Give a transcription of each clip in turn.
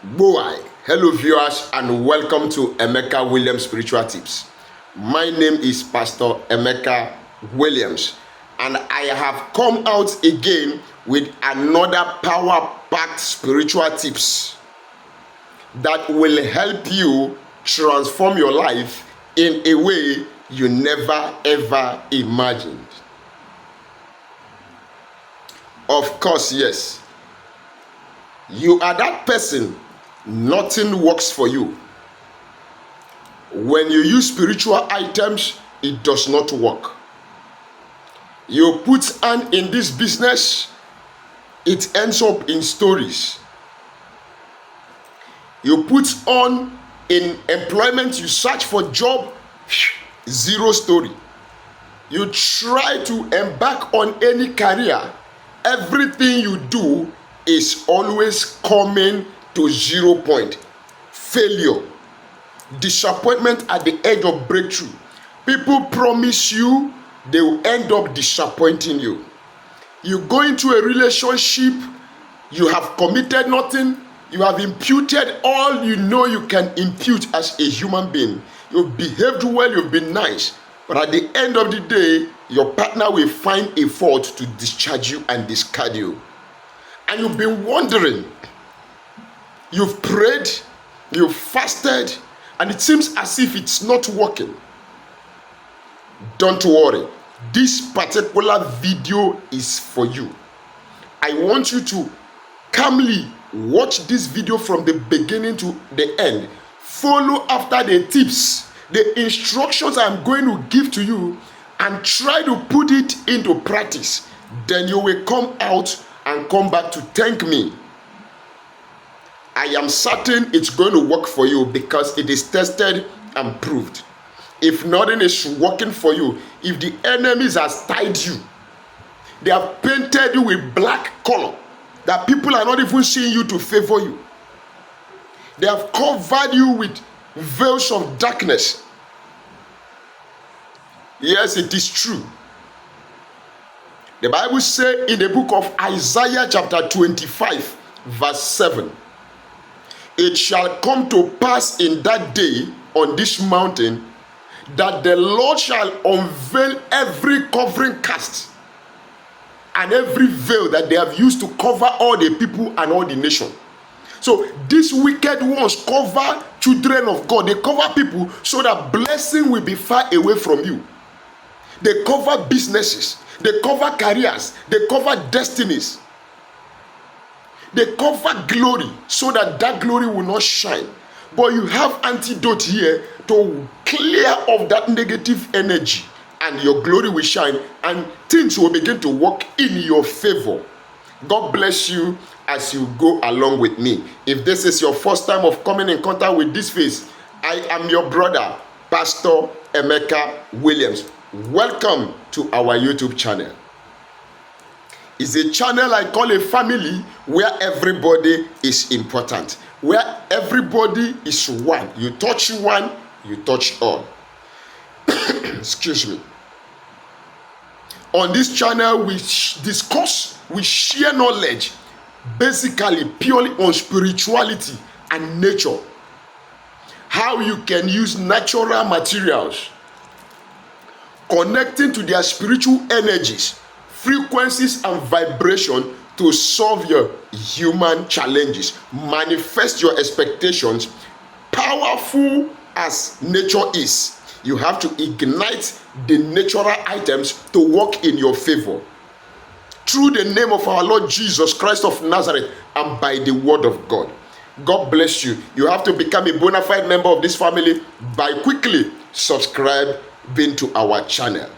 Boy, hello viewers and welcome to Emeka Williams Spiritual Tips. My name is Pastor Emeka Williams and I have come out again with another power-packed spiritual tips that will help you transform your life in a way you never ever imagined. Of course, yes, you are that person. Nothing works for you. When you use spiritual items, it does not work. You put hand in this business, it ends up in stories. You put on in employment, you search for job, zero story. You try to embark on any career, everything you do is always coming to 0 point. Failure, disappointment at the edge of breakthrough. People promise you, they will end up disappointing you. You go into a relationship, you have committed nothing, you have imputed all you know you can impute as a human being. You've behaved well, you've been nice, but at the end of the day, your partner will find a fault to discharge you and discard you. And you've been wondering, you've prayed, you've fasted, and it seems as if it's not working. Don't worry. This particular video is for you. I want you to calmly watch this video from the beginning to the end. Follow after the tips, the instructions I'm going to give to you, and try to put it into practice. Then you will come out and come back to thank me. I am certain it's going to work for you because it is tested and proved. If nothing is working for you, if the enemies have tied you, they have painted you with black color, that people are not even seeing you to favor you. They have covered you with veils of darkness. Yes, it is true. The Bible says in the book of Isaiah chapter 25 verse 7, it shall come to pass in that day on this mountain that the Lord shall unveil every covering cast and every veil that they have used to cover all the people and all the nation. So these wicked ones cover children of God. They cover people so that blessing will be far away from you. They cover businesses. They cover careers. They cover destinies. They cover glory so that that glory will not shine. But you have antidote here to clear off that negative energy, and your glory will shine and things will begin to work in your favor. God bless you as you go along with me. If this is your first time of coming in contact with this face, I am your brother, Pastor Emeka Williams. Welcome to our YouTube channel. It's a channel I call a family where everybody is important, where everybody is one. You touch one, you touch all. Excuse me. On this channel, we discuss, we share knowledge, basically purely on spirituality and nature. How you can use natural materials, connecting to their spiritual energies, frequencies and vibration to solve your human challenges, manifest your expectations. Powerful as nature is, you have to ignite the natural items to work in your favor through the name of our Lord Jesus Christ of Nazareth and by the word of God. God bless you. You have to become a bona fide member of this family by quickly subscribing to our channel.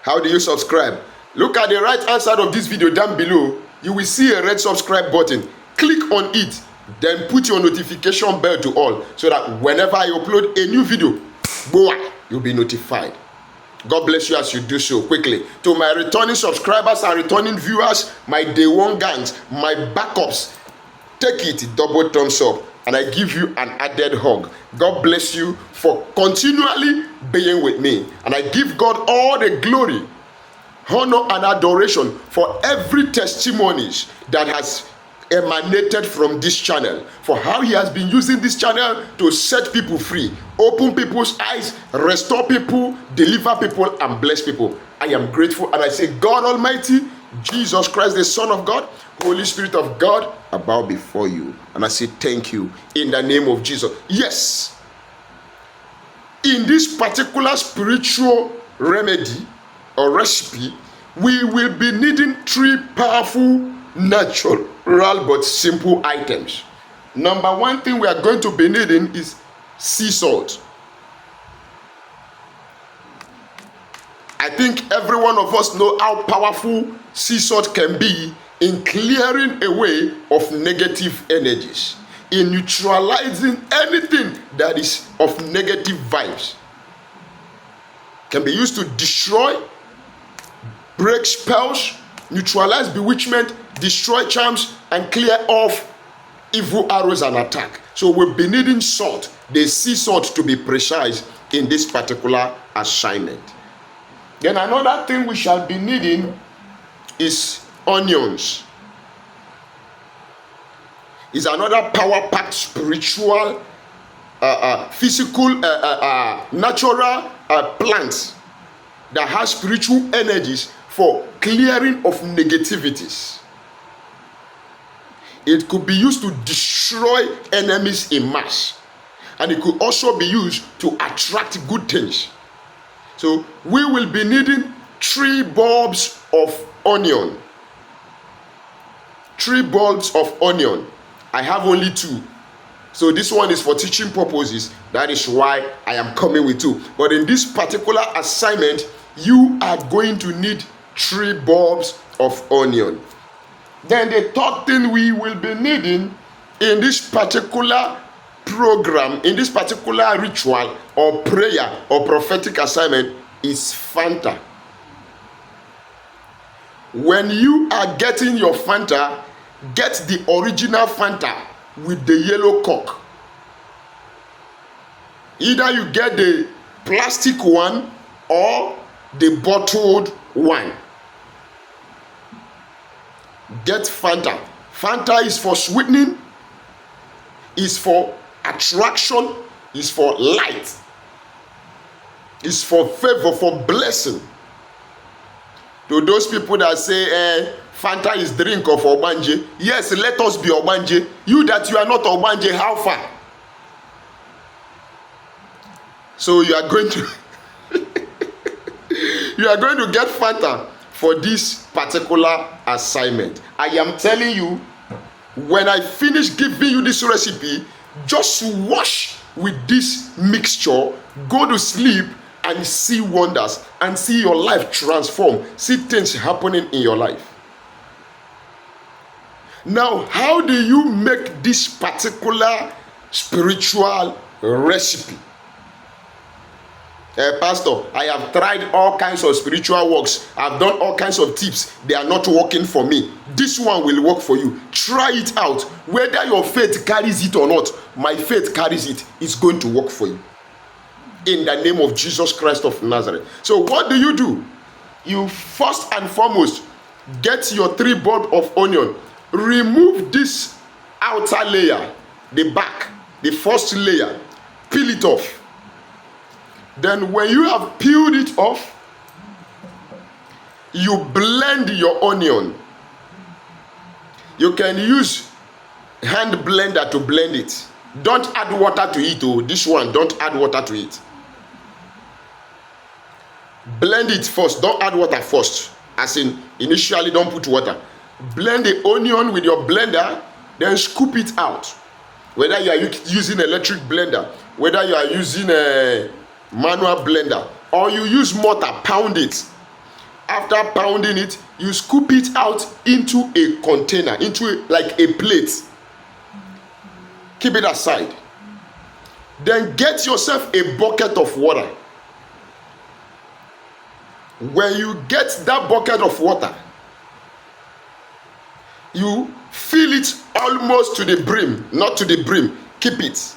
How do you subscribe? Look at the right hand side of this video down below. You will see a red subscribe button. Click on it, then put your notification bell to all so that whenever I upload a new video, boy, you'll be notified. God bless you as you do so quickly. To my returning subscribers and returning viewers, my day one gangs, my backups, take it double thumbs up and I give you an added hug. God bless you for continually being with me. And I give God all the glory, honor, and adoration for every testimonies that has emanated from this channel, for how he has been using this channel to set people free, open people's eyes, restore people, deliver people, and bless people. I am grateful, and I say, God Almighty, Jesus Christ, the Son of God, Holy Spirit of God, I bow before you, and I say thank you in the name of Jesus. Yes, in this particular spiritual remedy or recipe, we will be needing 3 powerful, natural, but simple items. Number 1 thing we are going to be needing is sea salt. I think every one of us know how powerful sea salt can be in clearing away of negative energies, in neutralizing anything that is of negative vibes. Can be used to destroy, break spells, neutralize bewitchment, destroy charms, and clear off evil arrows and attack. So we'll be needing salt, the sea salt, to be precise in this particular assignment. Then another thing we shall be needing is onions. Is another power-packed spiritual, physical, natural plant that has spiritual energies for clearing of negativities. It could be used to destroy enemies in mass, and it could also be used to attract good things. So we will be needing 3 bulbs of onion. 3 bulbs of onion. I have only 2. So this one is for teaching purposes. That is why I am coming with 2. But in this particular assignment, you are going to need 3 bulbs of onion. Then the third thing we will be needing in this particular program, in this particular ritual or prayer or prophetic assignment, is fanta. When you are getting your fanta, get the original fanta with the yellow cork. Either you get the plastic one or the bottled one. Get fanta. Fanta is for sweetening, is for attraction, is for light, is for favor, for blessing. To those people that say Fanta is drink of Obanje, yes, let us be Obanje. You that you are not Obanje, how far? So you are going to you are going to get Fanta for this particular assignment. I am telling you, when I finish giving you this recipe, just wash with this mixture, go to sleep, and see wonders, and see your life transform, see things happening in your life. Now, how do you make this particular spiritual recipe? Pastor, I have tried all kinds of spiritual works. I've done all kinds of tips. They are not working for me. This one will work for you. Try it out. Whether your faith carries it or not, my faith carries it. It's going to work for you. In the name of Jesus Christ of Nazareth. So what do? You first and foremost get your 3 bulbs of onion. Remove this outer layer, the back, the first layer. Peel it off. Then when you have peeled it off, you blend your onion. You can use hand blender to blend it. Don't add water to it. Oh, this one, don't add water to it. Blend it first. Don't add water first. As in, initially, don't put water. Blend the onion with your blender, then scoop it out. Whether you are using electric blender, whether you are using a manual blender, or you use mortar, pound it. After pounding it, you scoop it out into a container, into like a plate. Keep it aside. Then get yourself a bucket of water. When you get that bucket of water, you fill it almost to the brim, not to the brim. Keep it.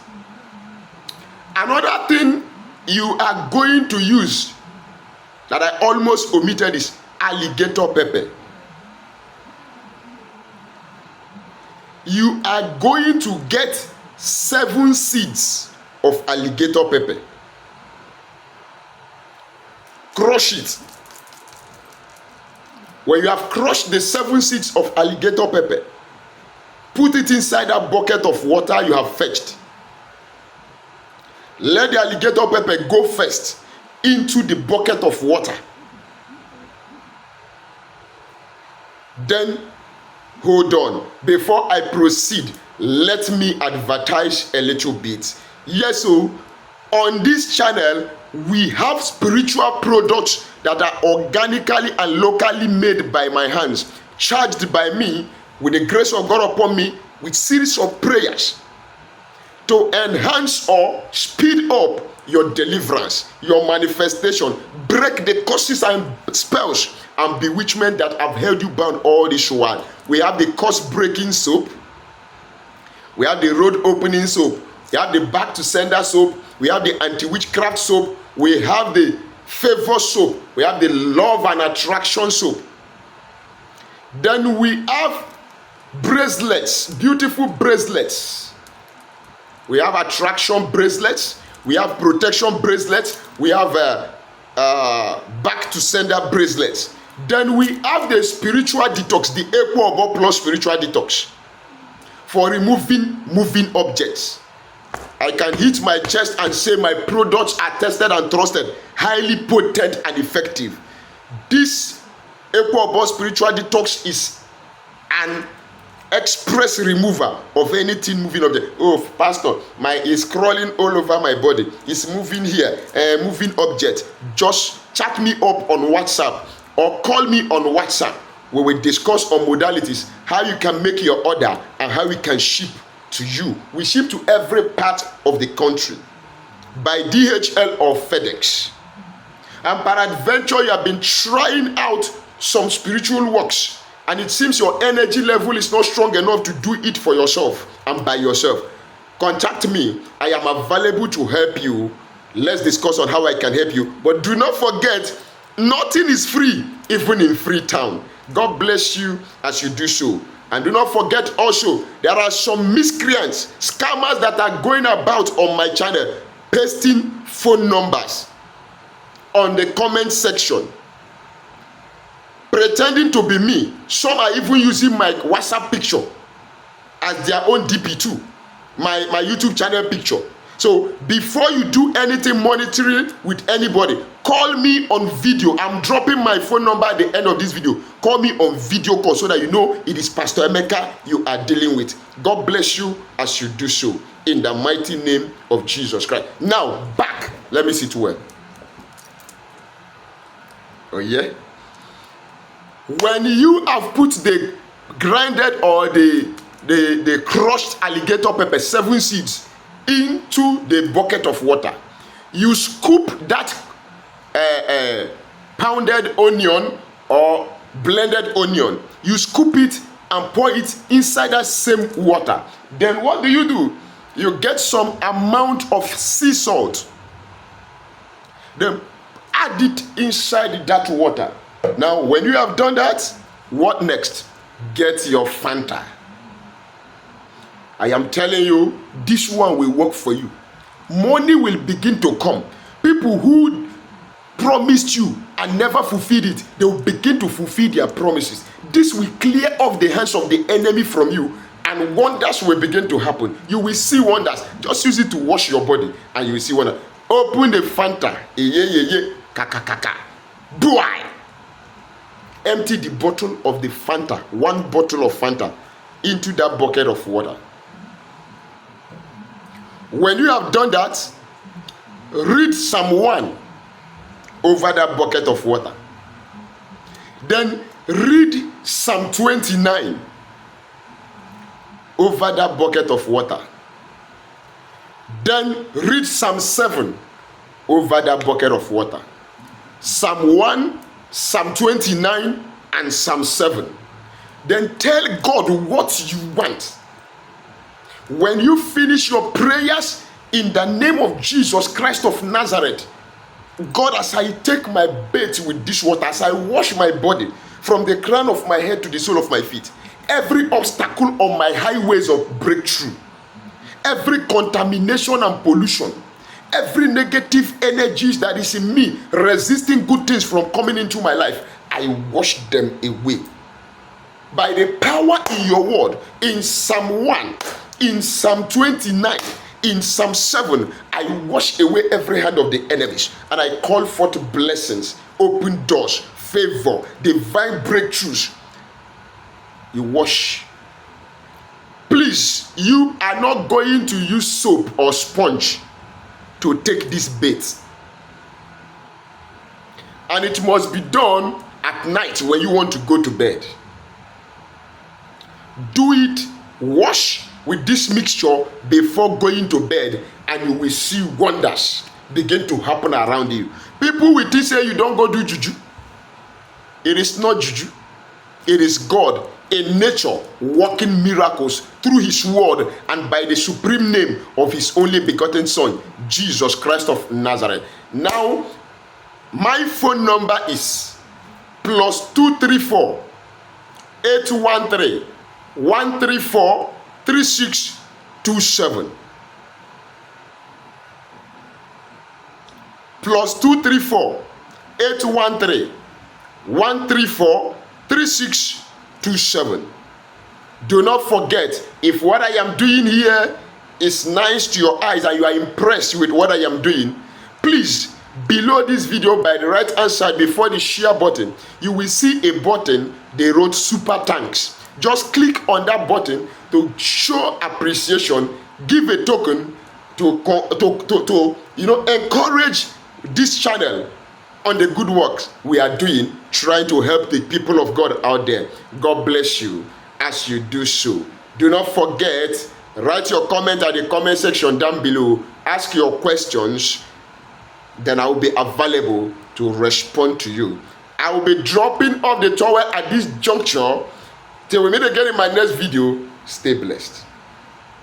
Another thing you are going to use that I almost omitted is alligator pepper. you are going to get 7 seeds of alligator pepper. Crush it. When you have crushed the 7 seeds of alligator pepper, put it inside that bucket of water you have fetched. Let the alligator pepper go first into the bucket of water. Then, hold on. Before I proceed, let me advertise a little bit. Yes, so on this channel, we have spiritual products that are organically and locally made by my hands, charged by me with the grace of God upon me, with series of prayers to enhance or speed up your deliverance, your manifestation, break the curses and spells and bewitchment that have held you bound all this while. We have the curse breaking soap, we have the road opening soap, we have the back to sender soap, we have the anti-witchcraft soap, we have the favor soap, we have the love and attraction soap. Then we have bracelets, beautiful bracelets. We have attraction bracelets, we have protection bracelets, we have back to sender bracelets. Then we have the spiritual detox, the Equal Above Plus spiritual detox for removing moving objects. I can hit my chest and say my products are tested and trusted, highly potent and effective. This Equal Above spiritual detox is an express remover of anything moving object. Oh, pastor, is crawling all over my body, it's moving here, moving object. Just chat me up on WhatsApp or call me on WhatsApp. We will discuss on modalities, how you can make your order and how we can ship to you. We ship to every part of the country by DHL or FedEx. And peradventure, you have been trying out some spiritual works and it seems your energy level is not strong enough to do it for yourself and by yourself. Contact me. I am available to help you. Let's discuss on how I can help you. But do not forget, nothing is free, even in Freetown. God bless you as you do so. And do not forget also, there are some miscreants, scammers that are going about on my channel, pasting phone numbers on the comment section, pretending to be me. Some are even using my WhatsApp picture as their own DP too, my YouTube channel picture. So before you do anything monitoring with anybody, call me on video. I'm dropping my phone number at the end of this video. Call me on video call so that you know it is Pastor Emeka you are dealing with. God bless you as you do so in the mighty name of Jesus Christ. Now back, let me sit well. Oh yeah. When you have put the grinded or the crushed alligator pepper, 7 seeds, into the bucket of water, you scoop that pounded onion or blended onion, you scoop it and pour it inside that same water. Then what do? You get some amount of sea salt, then add it inside that water. Now when you have done that, what next? Get your Fanta. I am telling you, this one will work for you. Money will begin to come. People who promised you and never fulfilled it, they will begin to fulfill their promises. This will clear off the hands of the enemy from you, and wonders will begin to happen. You will see wonders. Just use it to wash your body and you will see wonders. Open the Fanta. Boy! Empty the bottle of the Fanta, 1 bottle of Fanta, into that bucket of water. When you have done that, read Psalm 1 over that bucket of water. Then read Psalm 29 over that bucket of water. Then read Psalm 7 over that bucket of water. Psalm 1, Psalm 29, and Psalm 7. Then tell God what you want. When you finish your prayers in the name of Jesus Christ of Nazareth, God, as I take my bath with this water, as I wash my body from the crown of my head to the sole of my feet, every obstacle on my highways of breakthrough, every contamination and pollution, every negative energies that is in me resisting good things from coming into my life, I wash them away by the power in your word. In Psalm 1, in Psalm 29, in Psalm 7, I wash away every hand of the enemies, and I call forth blessings, open doors, favor, divine breakthroughs. You wash. Please, you are not going to use soap or sponge to take this bath, and it must be done at night when you want to go to bed. Do it, wash with this mixture before going to bed, and you will see wonders begin to happen around you. People will say you don't go do juju. It is not juju. It is God in nature working miracles through his word and by the supreme name of his only begotten son, Jesus Christ of Nazareth. Now, my phone number is +234 813 134 3627. +234 813 134 3627. Do not forget, if what I am doing here is nice to your eyes and you are impressed with what I am doing, please, below this video by the right hand side before the share button, you will see a button they wrote super thanks. Just click on that button to show appreciation, give a token to encourage this channel on the good works we are doing, trying to help the people of God out there. God bless you as you do so. Do not forget, write your comment at the comment section down below. Ask your questions, then I will be available to respond to you. I will be dropping off the towel at this juncture. Till we meet again in my next video. Stay blessed.